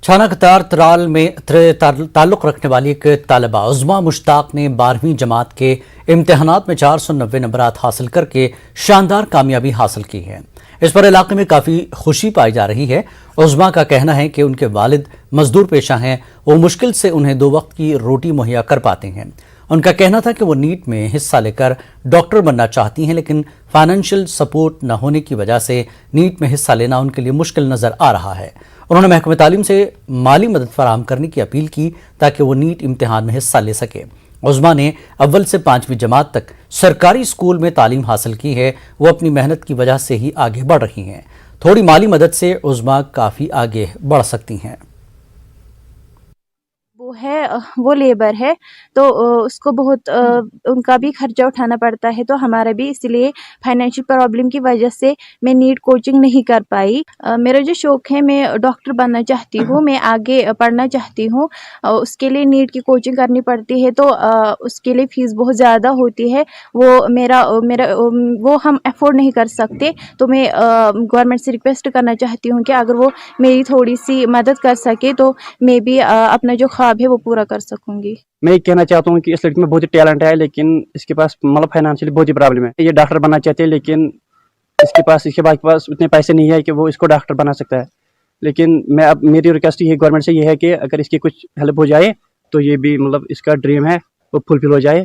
چھانا قطار ترال میں تعلق رکھنے والی ایک طالبہ عظما مشتاق نے 12ویں جماعت کے امتحانات میں 490 نمبرات حاصل کر کے شاندار کامیابی حاصل کی ہے۔ اس پر علاقے میں کافی خوشی پائی جا رہی ہے۔ عظما کا کہنا ہے کہ ان کے والد مزدور پیشہ ہیں، وہ مشکل سے انہیں 2 وقت کی روٹی مہیا کر پاتے ہیں۔ ان کا کہنا تھا کہ وہ نیٹ میں حصہ لے کر ڈاکٹر بننا چاہتی ہیں، لیکن فائنینشیل سپورٹ نہ ہونے کی وجہ سے نیٹ میں حصہ لینا ان کے لیے مشکل نظر آ رہا ہے۔ انہوں نے محکمہ تعلیم سے مالی مدد فراہم کرنے کی اپیل کی تاکہ وہ نیٹ امتحان میں حصہ لے سکے۔ عظما نے اول سے 5ویں جماعت تک سرکاری اسکول میں تعلیم حاصل کی ہے۔ وہ اپنی محنت کی وجہ سے ہی آگے بڑھ رہی ہیں۔ تھوڑی مالی مدد سے عظما کافی آگے بڑھ سکتی ہیں۔ وہ لیبر ہے تو اس کو بہت ان کا بھی خرچہ اٹھانا پڑتا ہے، تو ہمارا بھی اس لیے فائنینشیل پرابلم کی وجہ سے میں نیٹ کوچنگ نہیں کر پائی۔ میرا جو شوق ہے، میں ڈاکٹر بننا چاہتی ہوں، میں آگے پڑھنا چاہتی ہوں۔ اس کے لیے نیٹ کی کوچنگ کرنی پڑتی ہے، تو اس کے لیے فیس بہت زیادہ ہوتی ہے، وہ ہم افورڈ نہیں کر سکتے۔ تو میں گورنمنٹ سے ریکویسٹ کرنا چاہتی ہوں کہ اگر وہ میری تھوڑی سی مدد کر سکے تو میں بھی اپنا جو خواب ہے وہ پورا کر سکوں گی۔ میں یہ کہنا چاہتا ہوں کہ اس لڑکی میں بہت ہی ٹیلنٹ ہے، لیکن اس کے پاس فائنینشلی بہت ہی پرابلم ہے۔ یہ ڈاکٹر بننا چاہتے ہیں، لیکن اس کے پاس اتنے پیسے نہیں ہے کہ وہ اس کو ڈاکٹر بنا سکتا ہے۔ لیکن میری ریکویسٹ یہ گورنمنٹ سے یہ ہے کہ اگر اس کی کچھ ہیلپ ہو جائے تو یہ بھی اس کا ڈریم ہے وہ فلفل ہو جائے۔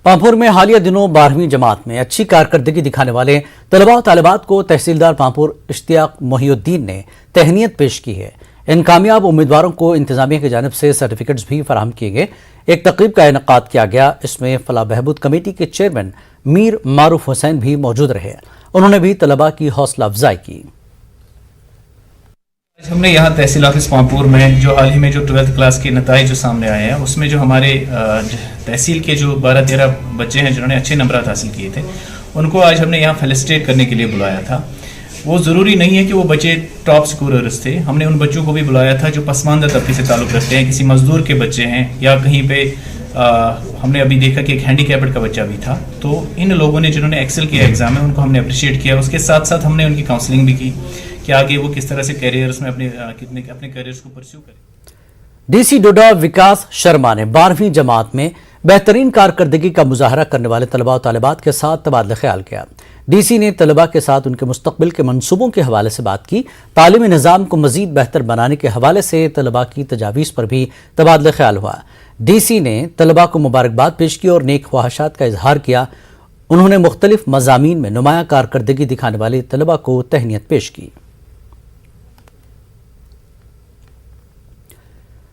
پامپور میں حالیہ دنوں 12ویں جماعت میں اچھی کارکردگی دکھانے والے طلباء و طالبات کو تحصیلدار پامپور اشتیاق محی الدین نے تہنیت پیش کی ہے۔ ان کامیاب امیدواروں کو انتظامیہ کی جانب سے سرٹیفکیٹس بھی فراہم کیے گئے۔ ایک تقریب کا انعقاد کیا گیا، اس میں فلاح بہبود کمیٹی کے چیئرمین میر معروف حسین بھی موجود رہے۔ انہوں نے بھی طلباء کی حوصلہ افزائی کی۔ ہم نے یہاں تحصیل آفس پامپور میں جو حال ہی میں جو 12th کلاس کے نتائج جو سامنے آئے ہیں، اس میں جو ہمارے تحصیل کے جو 12-13 بچے ہیں جنہوں نے اچھے نمبرات حاصل کیے تھے، ان کو آج ہم نے یہاں فیلسٹیٹ کرنے کے لیے بلایا تھا۔ وہ ضروری نہیں ہے کہ وہ بچے ٹاپ اسکوررز تھے، ہم نے ان بچوں کو بھی بلایا تھا جو پسماندہ طبقے سے تعلق رکھتے ہیں، کسی مزدور کے بچے ہیں، یا کہیں پہ ہم نے ابھی دیکھا کہ ایک ہینڈی کیپڈ کا بچہ بھی تھا۔ تو ان لوگوں نے جنہوں نے ایکسل کیا ایگزام میں، ان کو ہم نے اپریشیٹ کیا۔ اس کے ساتھ ساتھ ہم نے ان کی کاؤنسلنگ بھی کی کہ آگے وہ کس طرح سے کیریئرز میں اپنے کیریئرز کو پرسیو کریں۔ ڈی سی ڈوڈا وکاس شرما نے 12ویں جماعت میں بہترین کارکردگی کا مظاہرہ کرنے والے طلباء و طالبات کے ساتھ تبادلہ خیال کیا۔ ڈی سی نے طلباء کے ساتھ ان کے مستقبل کے منصوبوں کے حوالے سے بات کی۔ تعلیمی نظام کو مزید بہتر بنانے کے حوالے سے طلباء کی تجاویز پر بھی تبادلہ خیال ہوا۔ ڈی سی نے طلباء کو مبارکباد پیش کی اور نیک خواہشات کا اظہار کیا۔ انہوں نے مختلف مضامین میں نمایاں کارکردگی دکھانے والے طلباء کو تہنیت پیش کی۔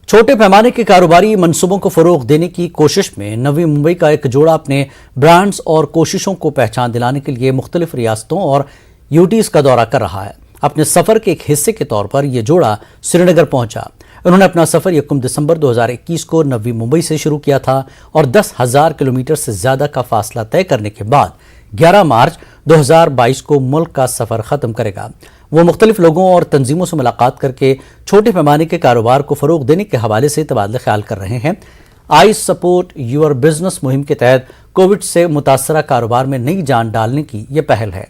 چھوٹے پیمانے کے کاروباری منصوبوں کو فروغ دینے کی کوشش میں نوی ممبئی کا ایک جوڑا اپنے برانڈز اور کوششوں کو پہچان دلانے کے لیے مختلف ریاستوں اور یوٹیز کا دورہ کر رہا ہے۔ اپنے سفر کے ایک حصے کے طور پر یہ جوڑا سری نگر پہنچا۔ انہوں نے اپنا سفر 1 دسمبر 2021 کو نوی ممبئی سے شروع کیا تھا اور 10,000 کلومیٹر سے زیادہ کا فاصلہ طے کرنے کے بعد 11 مارچ 2022 کو ملک کا سفر ختم کرے گا۔ وہ مختلف لوگوں اور تنظیموں سے ملاقات کر کے چھوٹے پیمانے کے کاروبار کو فروغ دینے کے حوالے سے تبادلہ خیال کر رہے ہیں۔ آئی سپورٹ یور بزنس مہم کے تحت کووڈ سے متاثرہ کاروبار میں نئی جان ڈالنے کی یہ پہل ہے۔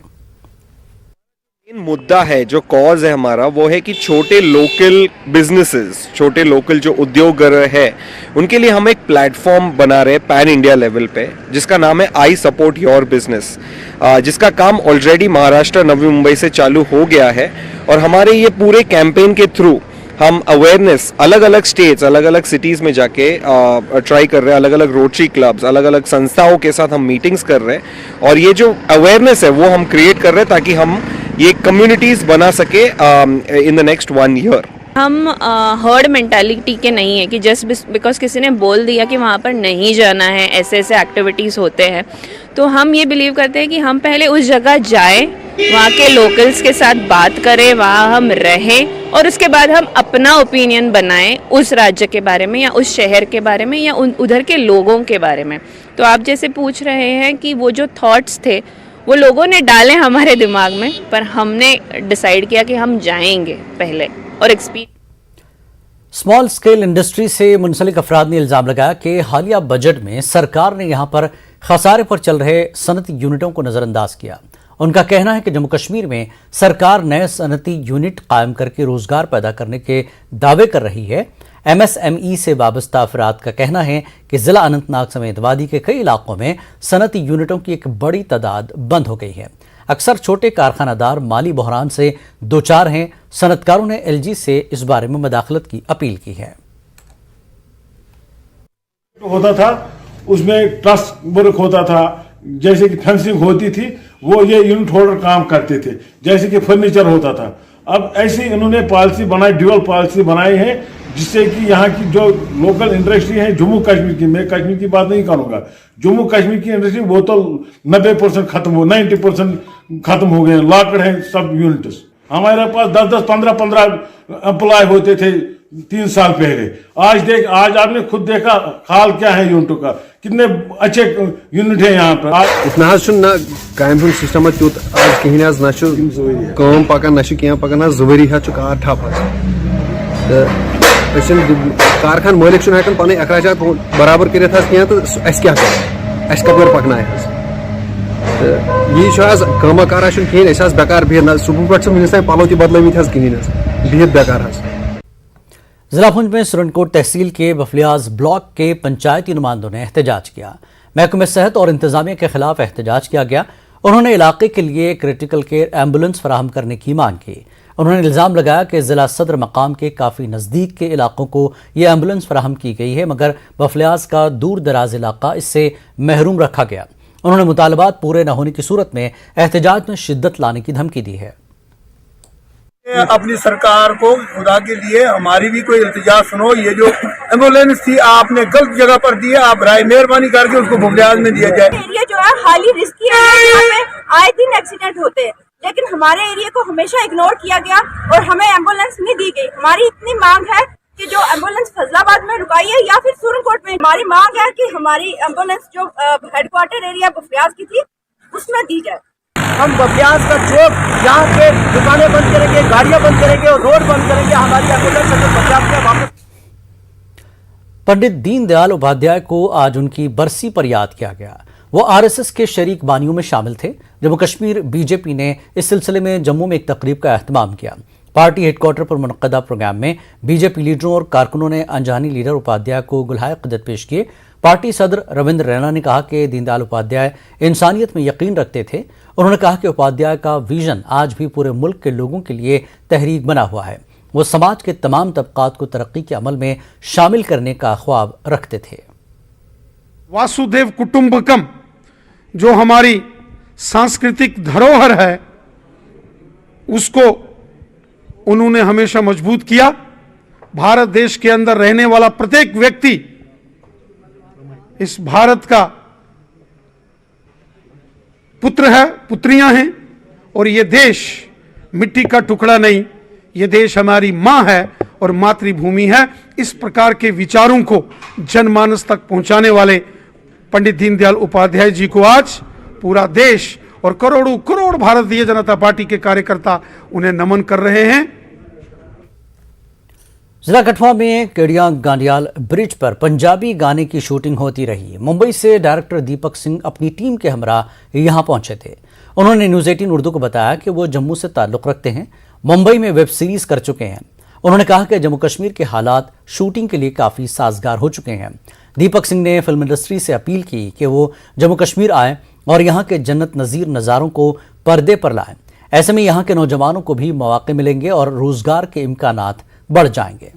مدعا ہے جو کاز ہے ہمارا، وہ ہے کہ چھوٹے لوکل بزنسز، چھوٹے لوکل جو ادیوگ ہے، ان کے لیے ہم ایک پلیٹ فارم بنا رہے پین انڈیا لیول پہ، جس کا نام ہے آئی سپورٹ یور بزنس، جس کا کام آلریڈی مہاراشٹر نوی ممبئی سے چالو ہو گیا ہے۔ اور ہمارے یہ پورے کیمپین کے تھرو ہم اویئرنیس الگ الگ سٹیٹس، الگ الگ سٹیز میں جا کے ٹرائی کر رہے ہیں، الگ الگ روٹری کلبز، الگ الگ سنستھاؤں کے ساتھ ہم میٹنگز کر رہے ہیں، اور یہ جو اویئرنیس ہے وہ ہم کریٹ کر رہے ہیں تاکہ ہم یہ کمیونٹیز بنا سکے ان دا نیکسٹ 1 year۔ ہم ہرڈ مینٹالٹی کے نہیں ہیں کہ جسٹ بیکاز کسی نے بول دیا کہ وہاں پر نہیں جانا ہے، ایسے ایکٹیویٹیز ہوتے ہیں، تو ہم یہ بلیو کرتے ہیں کہ ہم پہلے اس جگہ جائیں، وہاں کے لوکلز کے ساتھ بات کریں، وہاں ہم رہیں، اور اس کے بعد ہم اپنا اوپینین بنائیں اس راجیہ کے بارے میں یا اس شہر کے بارے میں یا ادھر کے لوگوں کے بارے میں۔ تو آپ جیسے پوچھ رہے ہیں کہ وہ جو تھاٹس تھے وہ لوگوں نے ڈالے ہمارے دماغ میں، پر ہم نے ڈیسائیڈ کیا کہ ہم جائیں گے پہلے اور اسمال اسکیل انڈسٹری سے منسلک افراد نے الزام لگایا کہ حالیہ بجٹ میں سرکار نے یہاں پر خسارے پر چل رہے صنعتی یونٹوں کو نظر انداز کیا उनका कहना है कि जम्मू कश्मीर में सरकार नए सनती यूनिट कायम करके रोजगार पैदा करने के दावे कर रही है। MSME से वाबस्ता अफराद का कहना है कि जिला अनंतनाग समेत वादी के कई इलाकों में सनती यूनिटों की एक बड़ी तादाद बंद हो गई है। अक्सर छोटे कारखानादार माली बहरान से दो चार हैं। सनतकारों ने LG से इस बारे में मदाखलत की अपील की है। होता था उसमें ट्रस्ट वर्क होता था, जैसे कि फेंसिंग होती थी, वो ये यूनिट होल्डर काम करते थे, जैसे कि फर्नीचर होता था। अब ऐसी इन्होंने पॉलिसी बनाई, ड्यूअल पॉलिसी बनाई है, जिससे कि यहाँ की जो लोकल इंडस्ट्री है जम्मू कश्मीर की, मैं कश्मीर की बात नहीं करूँगा, जम्मू कश्मीर की इंडस्ट्री वो तो 90% खत्म हो, 90% खत्म हो गए, लॉकड है सब यूनिट्स। हमारे पास 10-10, 15-15 एम्प्लॉय होते थे 3 साल पहले। आज आपने खुद देखा हाल क्या है यूनिटों का, कितने अच्छे यूनिट है यहाँ पर। इतना ना कायम सिस्टम तुत आज कहीं ना पकान ना पकान जुवरी कार ठप कारखान मालिक पन अखराजात बराबर कर तो क्या कपर पकना यह आज कमा कारा कहें बेकार बिहत सुबह पे वनस तक पलो बदलमित कहें बिहत बेकार। जिला पुंछ में सुरनकोट तहसील के बफलियाज ब्लॉक के पंचायती नुमाइंदों ने एहतजाज किया। महकमे सेहत और इंतजामिया के खिलाफ एहतजाज किया गया। उन्होंने इलाके के लिए क्रिटिकल केयर एम्बुलेंस फराहम करने की मांग की। उन्होंने इल्ज़ाम लगाया कि जिला सदर मकाम के काफ़ी नज़दीक के इलाकों को ये एम्बुलेंस फराहम की गई है, मगर बफलियाज का दूर दराज इलाका इससे महरूम रखा गया। उन्होंने मुतालबात पूरे न होने की सूरत में एहतजाज में शिद्दत लाने की धमकी दी है। अपनी सरकार को खुदा के लिए हमारी भी कोई इल्तिजा सुनो, ये जो एम्बुलेंस थी आपने गलत जगह पर दी है, आप राय मेहरबानी करके उसको बुफलियाज में दिया जाए। एरिया जो है हाली रिस्की है, यहाँ पे आए दिन एक्सीडेंट होते हैं, लेकिन हमारे एरिया को हमेशा इग्नोर किया गया और हमें एम्बुलेंस नहीं दी गई। हमारी इतनी मांग है कि जो एम्बुलेंस फैसलाबाद में रुकाई है या फिर सुरनकोट में, हमारी मांग है कि हमारी एम्बुलेंस जो हेडक्वार्टर एरिया बफलियाज की थी उसमें दी जाए। हम बफलियाज का चौक यहाँ पे दुकानें बंद करेंगे, गाड़ियां बंद करेंगे और रोड बंद करेंगे, हमारी एम्बुलेंस बफलियाज में वापस। पंडित दीनदयाल उपाध्याय को आज उनकी बरसी पर याद किया गया। वो RSS के शरीक बानियों में शामिल थे। जम्मू कश्मीर BJP ने इस सिलसिले में जम्मू में एक तकरीब का एहतमाम किया। पार्टी हेडक्वार्टर पर मुनक्कदा प्रोग्राम में BJP लीडरों और कारकुनों ने अनजानी लीडर उपाध्याय को गुलहाए क़दर पेश किए। पार्टी सदर रविंद्र रैना ने कहा कि दीनदयाल उपाध्याय इंसानियत में यकीन रखते थे। उन्होंने कहा कि उपाध्याय का विजन आज भी पूरे मुल्क के लोगों के लिए तहरीक बना हुआ है। वो समाज के तमाम तबकात को तरक्की के अमल में शामिल करने का ख्वाब रखते थे। वासुदेव कुटुंबकम जो हमारी सांस्कृतिक धरोहर है, उसको उन्होंने हमेशा मजबूत किया। भारत देश के अंदर रहने वाला प्रत्येक व्यक्ति इस भारत का पुत्र है, पुत्रियां हैं, और ये देश मिट्टी का टुकड़ा नहीं, ये देश हमारी मां है और मातृभूमि है। इस प्रकार के विचारों को जनमानस तक पहुंचाने वाले पंडित दीनदयाल उपाध्याय जी को आज पूरा देश और करोड़ों करोड़ भारतीय जनता पार्टी के कार्यकर्ता उन्हें नमन कर रहे हैं। जिला कठुआ में केडिया गांडियाल ब्रिज पर पंजाबी गाने की शूटिंग होती रही। मुंबई से डायरेक्टर दीपक सिंह अपनी टीम के हमरा यहां पहुंचे थे। उन्होंने न्यूज़ 18 उर्दू को बताया कि वो जम्मू से ताल्लुक़ रखते हैं, मुंबई में वेब सीरीज कर चुके हैं। उन्होंने कहा कि जम्मू कश्मीर के हालात शूटिंग के लिए काफ़ी साजगार हो चुके हैं। दीपक सिंह ने फिल्म इंडस्ट्री से अपील की कि वो जम्मू कश्मीर आए और यहाँ के जन्नत नज़ीर नज़ारों को पर्दे पर लाएं। ऐसे में यहाँ के नौजवानों को भी मौके मिलेंगे और रोजगार के इम्कानात बढ़ जाएंगे।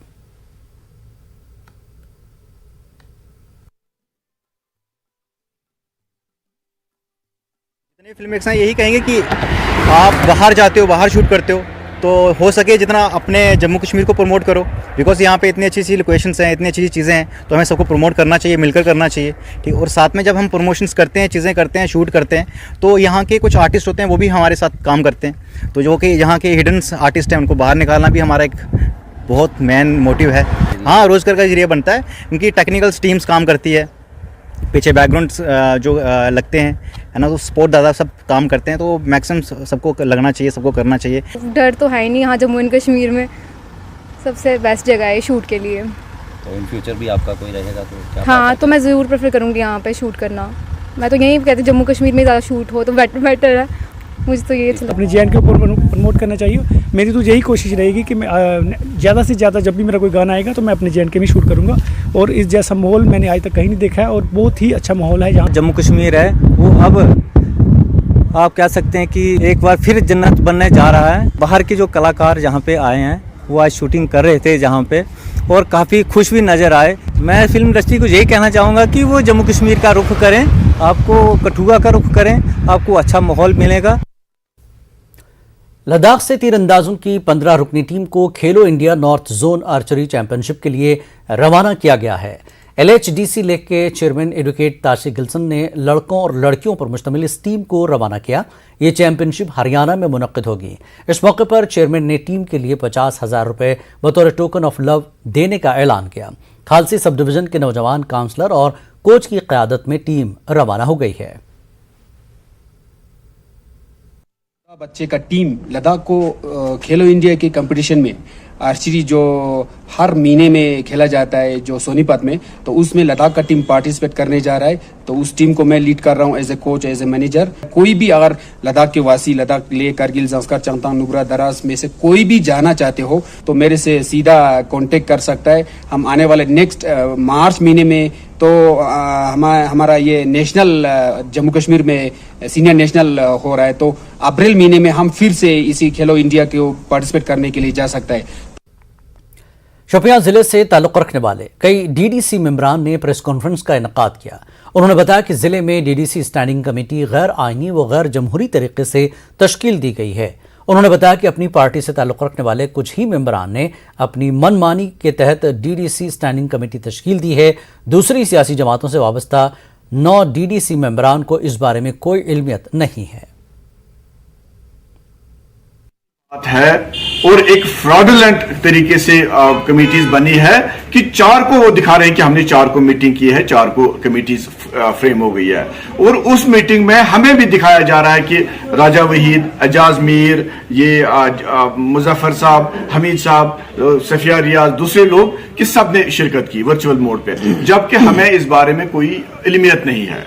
फिल्म मेकर्स यही कहेंगे कि आप बाहर जाते हो, बाहर शूट करते हो, तो हो सके जितना अपने जम्मू कश्मीर को प्रमोट करो, बिकॉज यहाँ पे इतनी अच्छी अच्छी लोकेशंस हैं, इतनी अच्छी चीज़ें हैं, तो हमें सबको प्रमोट करना चाहिए, मिलकर करना चाहिए, ठीक। और साथ में जब हम प्रमोशंस करते हैं, चीज़ें करते हैं, शूट करते हैं, तो यहाँ के कुछ आर्टिस्ट होते हैं वो भी हमारे साथ काम करते हैं, तो जो कि यहाँ के हिडन आर्टिस्ट हैं उनको बाहर निकालना भी हमारा एक बहुत मेन मोटिव है। हाँ, रोज़गार का जरिया बनता है, उनकी टेक्निकल टीम्स काम करती है, पीछे बैकग्राउंड जो लगते हैं, है ना, तो स्पोर्ट दादा सब काम करते हैं, तो मैक्सिमम सबको लगना चाहिए, सबको करना चाहिए। डर तो है ही नहीं, यहाँ जम्मू एंड कश्मीर में सबसे बेस्ट जगह है शूट के लिए। तो इन फ्यूचर भी आपका कोई रहेगा तो क्या? हाँ, तो मैं ज़रूर प्रेफर करूँगी यहाँ पे शूट करना। मैं तो यही कहती जम्मू कश्मीर में ज़्यादा शूट हो तो बेटर है। मुझे तो ये अच्छा अपने JNK को प्रमोट करना चाहिए। मेरी तो यही कोशिश रहेगी कि मैं ज़्यादा से ज़्यादा जब भी मेरा कोई गाना आएगा तो मैं अपने JNK में शूट करूँगा, और इस जैसा माहौल मैंने आज तक कहीं नहीं देखा है, और बहुत ही अच्छा माहौल है यहाँ। जम्मू कश्मीर है वो अब आप कह सकते हैं कि एक बार फिर जन्नत बनने जा रहा है। बाहर के जो कलाकार यहाँ पे आए हैं वो आज शूटिंग कर रहे थे जहाँ पे, और काफ़ी खुश भी नज़र आए। मैं फिल्म इंडस्ट्री को यही कहना चाहूँगा कि वो जम्मू कश्मीर का रुख करें, आपको कठुआ का रुख करें, आपको अच्छा माहौल मिलेगा। लद्दाख से तीरंदाजों की 15 रुकनी टीम को खेलो India north zone archery championship के लिए रवाना किया गया है। LHDC लेक के चेयरमैन एडवोकेट ताशी गिल्सन ने लड़कों और लड़कियों पर मुश्तमिल इस टीम को रवाना किया। ये चैंपियनशिप हरियाणा में मुनक्किद होगी। इस मौके पर चेयरमैन ने टीम के लिए 50,000 रुपये बतौर टोकन ऑफ लव देने का ऐलान किया। खालसी सब डिवीजन के नौजवान काउंसलर और कोच की क़यादत में टीम रवाना हो गई है। बच्चे का टीम लद्दाख को खेलो इंडिया के कंपटीशन में आर्चरी जो हर महीने में खेला जाता है जो सोनीपत में, तो उसमें लद्दाख का टीम पार्टिसिपेट करने जा रहा है। तो उस टीम को मैं लीड कर रहा हूँ as a coach, as a manager. कोई भी अगर लद्दाख के वासी, लद्दाख लेह, करगिल, जंस्कार, चंगथांग, नुब्रा, दराज में से कोई भी जाना चाहते हो तो मेरे से सीधा कांटेक्ट कर सकता है। हम आने वाले नेक्स्ट मार्च महीने में तो हमारा ये नेशनल जम्मू कश्मीर में सीनियर नेशनल हो रहा है, तो अप्रैल महीने में हम फिर से इसी खेलो इंडिया को पार्टिसिपेट करने के लिए जा सकता है। शोपियां जिले से ताल्लुक रखने वाले कई DDC मेंबरान ने प्रेस कॉन्फ्रेंस का इनेकाद किया। उन्होंने बताया कि जिले में DDC स्टैंडिंग कमेटी गैर आईनी व गैर जमहूरी तरीके से तश्कील दी गई है। उन्होंने बताया कि अपनी पार्टी से ताल्लुक रखने वाले कुछ ही मेंबरान ने अपनी मनमानी के तहत DDC स्टैंडिंग कमेटी तश्कील दी है। दूसरी सियासी जमातों से वाबस्ता 9 DDC मेंबरान को इस बारे में कोई इल्मियत नहीं है। और एक फ्रॉडुलेंट तरीके से कमिटीज बनी है कि 4 को वो दिखा रहे हैं कि हमने 4 को मीटिंग की है, 4 को कमिटीज फ्रेम हो गई है, और उस मीटिंग में हमें भी दिखाया जा रहा है कि राजा वहीद, एजाज मीर, ये मुजफ्फर साहब, हमीद साहब, सफिया रियाज, दूसरे लोग कि सब ने शिरकत की वर्चुअल मोड पे, जबकि हमें इस बारे में कोई इल्मियत नहीं है।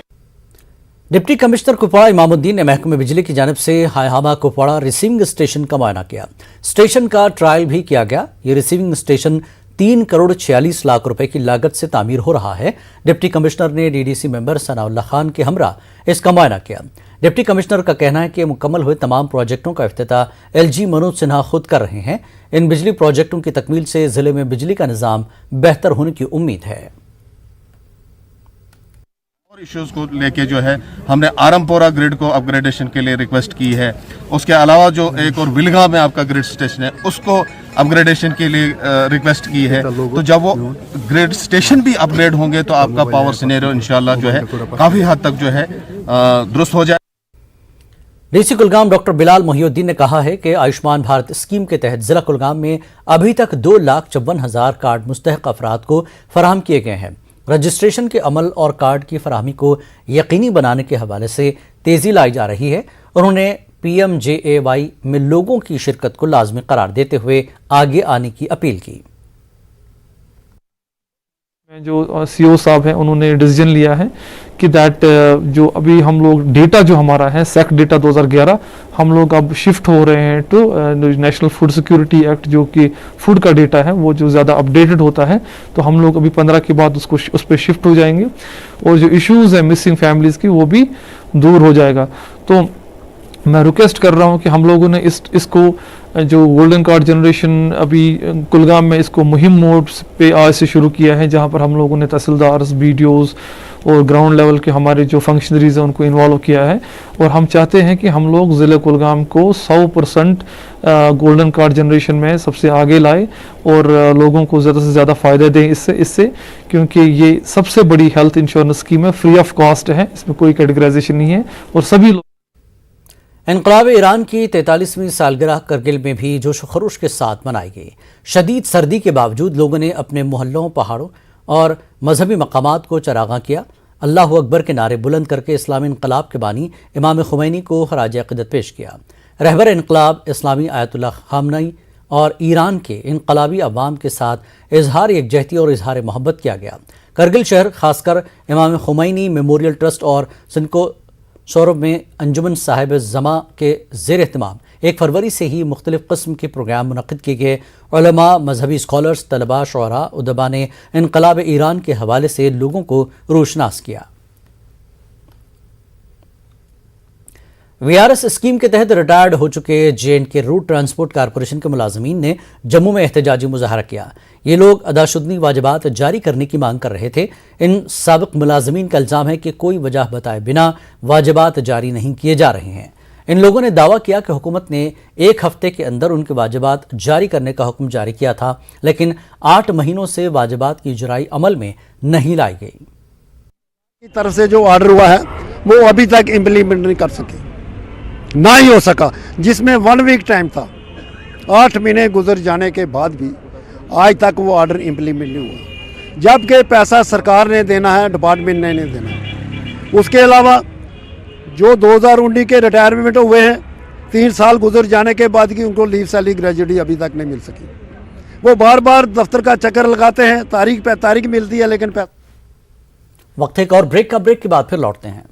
डिप्टी कमिश्नर कुपवाड़ा इमामुद्दीन ने महकमे बिजली की जानिब से हायहामा कुपवाड़ा रिसीविंग स्टेशन का मुआयना किया। स्टेशन का ट्रायल भी किया गया। ये रिसीविंग स्टेशन 3 करोड़ 46 लाख रुपए की लागत से तामीर हो रहा है। डिप्टी कमिश्नर ने DDC मेंबर सनाउल्लाह खान के हमरा इसका मुआयना किया। डिप्टी कमिश्नर का कहना है कि मुकम्मल हुए तमाम प्रोजेक्टों का इफ्तिताह LG मनोज सिन्हा खुद कर रहे हैं। इन बिजली प्रोजेक्टों की तकमील से जिले में बिजली का निज़ाम बेहतर होने की उम्मीद है। इश्यूज को लेके जो है हमने आरमपोरा ग्रिड को अपग्रेडेशन के लिए रिक्वेस्ट की है। उसके अलावा जो एक और विलगा में आपका ग्रिड स्टेशन है उसको अपग्रेडेशन के लिए रिक्वेस्ट की है। तो जब वो ग्रिड स्टेशन भी अपग्रेड होंगे तो आपका पावर सिनेरियो इंशाल्लाह जो है काफ़ी हद तक जो है दुरुस्त हो जाए। DC कुलगाम डॉक्टर बिलाल मोहिउद्दीन ने कहा है कि आयुष्मान भारत स्कीम के तहत जिला कुलगाम में अभी तक 2,54,000 कार्ड मुस्तहक अफराद को फराहम किए गए हैं। रजिस्ट्रेशन के अमल और कार्ड की फराहमी को यकीनी बनाने के हवाले से तेज़ी लाई जा रही है। उन्होंने PMJAY में लोगों की शिरकत को लाजमी करार देते हुए आगे आने की अपील की। जो CO साहब हैं उन्होंने डिसीजन लिया है कि जो अभी हम लोग डेटा जो हमारा है सेक डेटा 2011 हम लोग अब शिफ्ट हो रहे हैं to national food security act, जो कि फूड का डेटा है वो जो ज़्यादा अपडेटेड होता है। तो हम लोग अभी 15 के बाद उस पर शिफ्ट हो जाएंगे, और जो इश्यूज़ है मिसिंग फैमिलीज़ की वो भी दूर हो जाएगा। तो मैं रिक्वेस्ट कर रहा हूँ कि हम लोगों ने इसको जो गोल्डन कार्ड जनरेशन अभी कुलगाम में इसको मुहिम मोड पे आज से शुरू किया है, जहाँ पर हम लोगों ने तहसीलदार, BDOs और ग्राउंड लेवल के हमारे जो फंक्शनरीज हैं उनको इन्वॉल्व किया है। और हम चाहते हैं कि हम लोग ज़िले कुलगाम को 100% गोल्डन कार्ड जनरेशन में सबसे आगे लाए और लोगों को ज़्यादा से ज़्यादा फ़ायदा दें इससे, क्योंकि ये सबसे बड़ी हेल्थ इंश्योरेंस स्कीम है, फ्री ऑफ कॉस्ट है, इसमें कोई कैटेगराइजेशन नहीं है। और सभी लोग इनकलाब ईरान की 43वीं सालगिरह करगिल में भी जोश व खरोश के साथ मनाई गई। शदीद सर्दी के बावजूद लोगों ने अपने मोहल्लों, पहाड़ों और मजहबी मकामात को चरागां किया। अल्लाह अकबर के नारे बुलंद करके इस्लामी इनकलाब के बानी इमाम खुमैनी को खराज अक़ीदत पेश किया। रहबर इनकलाब इस्लामी आयतुल्लाह ख़ामनई और ईरान के इनकलाबी अवाम के साथ इजहार यकजहती और इजहार मोहब्बत किया गया। करगिल शहर खासकर इमाम खुमैनी मेमोरियल ट्रस्ट और सिनको सौरभ में अंजुमन साहिब जमा के ज़ेर एहतमाम 1 फरवरी से ही मुख्तलिफ किस्म के प्रोग्राम मुनक़िद किए गए। उलमा, मजहबी स्कॉलर्स, तलबा, शुअरा, उदबा ने इनकलाब ईरान के हवाले से लोगों को रोशनास किया। VRS स्कीम के तहत रिटायर्ड हो चुके J&K रोड ट्रांसपोर्ट कारपोरेशन के मुलाजमीन ने जम्मू में एहतजाजी मुजाहरा किया। ये लोग अदाशुदनी वाजिबात जारी करने की मांग कर रहे थे। इन साबिक मुलाजमीन का इल्ज़ाम है कि कोई वजह बताए बिना वाजिबात जारी नहीं किए जा रहे हैं। इन लोगों ने दावा किया कि हुकूमत ने 1 हफ्ते के अंदर उनके वाजिबात जारी करने का हुक्म जारी किया था, लेकिन 8 महीनों से वाजिबात की इजराई अमल में नहीं लाई गई। की तरफ से जो ऑर्डर हुआ है वो अभी तक इम्प्लीमेंट नहीं कर सके, ना ही हो सका, जिसमें 1 वीक टाइम था। 8 महीने गुजर जाने के बाद भी आज तक वो ऑर्डर इम्प्लीमेंट नहीं हुआ, जबकि पैसा सरकार ने देना है, डिपार्टमेंट ने नहीं देना है। उसके अलावा जो 2019 के रिटायरमेंट हुए हैं, 3 साल गुजर जाने के बाद की उनको लीव सैलरी ग्रेजुएटी अभी तक नहीं मिल सकी। वो बार बार दफ्तर का चक्कर लगाते हैं, तारीख पे तारीख मिलती है, लेकिन वक्त एक और ब्रेक के बाद फिर लौटते हैं।